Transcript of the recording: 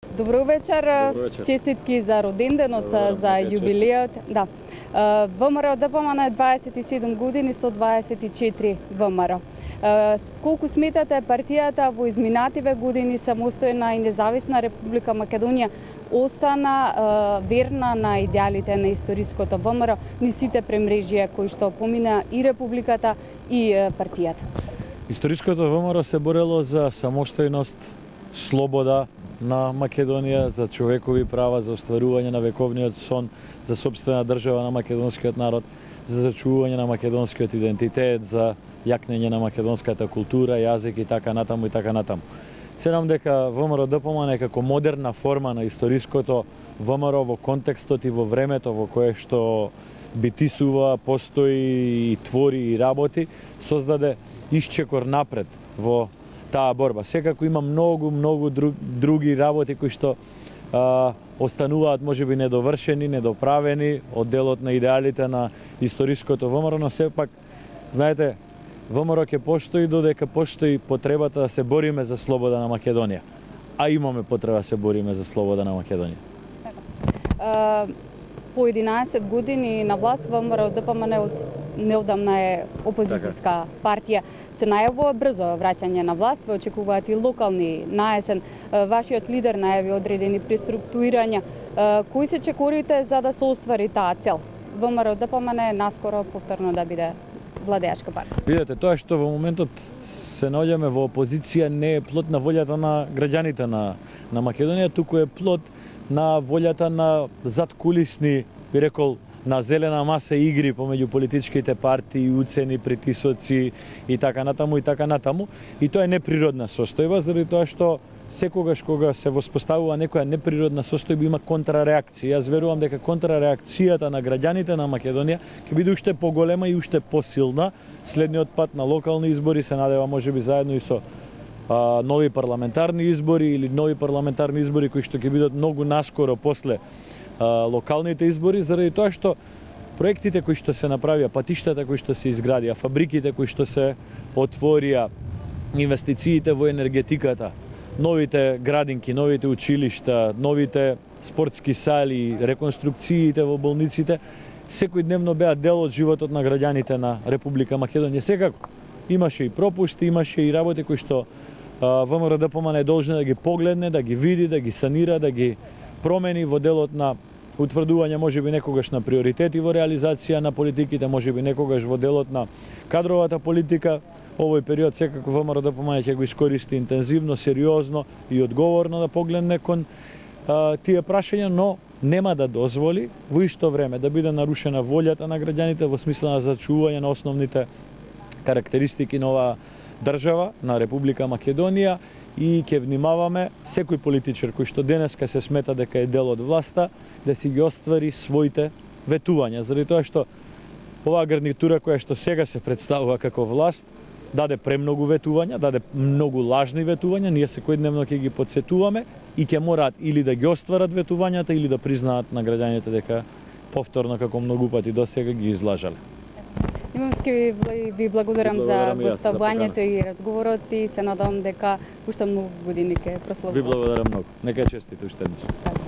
Добро вечер. Добро вечер. Честитки за роденденот, за јубилеот. Да. ВМРО ДПМН е 27 години, 124 ВМРО. Колку сметате партијата во изминативе години самостојна и независна Република Македонија остана верна на идеалите на историското ВМРО, ни сите премрежија кои што помина и Републиката и партијата? Историското ВМРО се борело за самостојност, слобода на Македонија, за човекови права, за остварување на вековниот сон, за сопствена држава на македонскиот народ, за зачувување на македонскиот идентитет, за јакнење на македонската култура, јазик и така натаму и така натаму. Ценам дека ВМРО ДПМН како модерна форма на историското ВМРО во контекстот и во времето во кое што битисува, постои и твори и работи, создаде исчекор напред во таа борба. Секако има многу други работи кои што остануваат можеби недовршени, недоправени од делот на идеалите на историското ВМРО, но сепак знаете, ВМРО ќе постои додека постои потребата да се бориме за слобода на Македонија. А имаме потреба да се бориме за слобода на Македонија. По 11 години на власт ВМРО ДПМН неодамна е опозицијска партија. Се најавува брзо враќање на власт, ве очекуваат и локални на есен. Вашиот лидер најави одредени преструктурирања. Кои се чекорите за да се оствари таа цел? ВМРО ДПМН наскоро повторно да биде владеачка партија. Видете, тоа што во моментот се наоѓаме во опозиција не е плод на волјата на граѓаните на Македонија, туку е плод на волјата на задкулисни, би рекол, на зелена маса игри помеѓу политичките партии, уцени, притисоци и така натаму и така натаму. И тоа е неприродна состојба, заради тоа што секогаш кога се воспоставува некоја неприродна состојба има контрареакција. Јас верувам дека контрареакцијата на граѓаните на Македонија ќе биде уште поголема и уште посилна. Следниот пат на локални избори се надева можеби заедно и со нови парламентарни избори или нови парламентарни избори кои што ќе бидат многу наскоро после локалните избори, заради тоа што проектите кои што се направија, патиштата кои што се изградија, фабриките кои што се отворија, инвестициите во енергетиката, новите градинки, новите училишта, новите спортски сали, реконструкциите во болниците, секој дневно беа дел од животот на граѓаните на Република Македонија. Секако имаше и пропусти, имаше и работи кои што ВМРО ДПМН е должна да ги погледне, да ги види, да ги санира, да ги промени во делот на утврдување можеби некогаш на приоритети во реализација на политиките, можеби некогаш во делот на кадровата политика. Овој период секако ВМРО ДПМН ќе го искористи интензивно, сериозно и одговорно да погледне кон тие прашања, но нема да дозволи во исто време да биде нарушена волјата на граѓаните во смисла на зачувување на основните карактеристики на оваа држава, на Република Македонија, и ќе внимаваме секој политичар кој што денеска се смета дека е дел од власта да си ги оствари своите ветувања, заради тоа што оваа гарнитура која што сега се представува како власт даде премногу ветувања, даде многу лажни ветувања, ние секојдневно ќе ги подсетуваме и ќе мораат или да ги остварат ветувањата или да признаат на граѓаните дека повторно како многу пати досега ги излажале. Имамски ви благодарам за гостувањето и разговорот и се надевам дека уште многу години ќе прославуваме. Ви благодарам многу. Нека честите уште еднаш.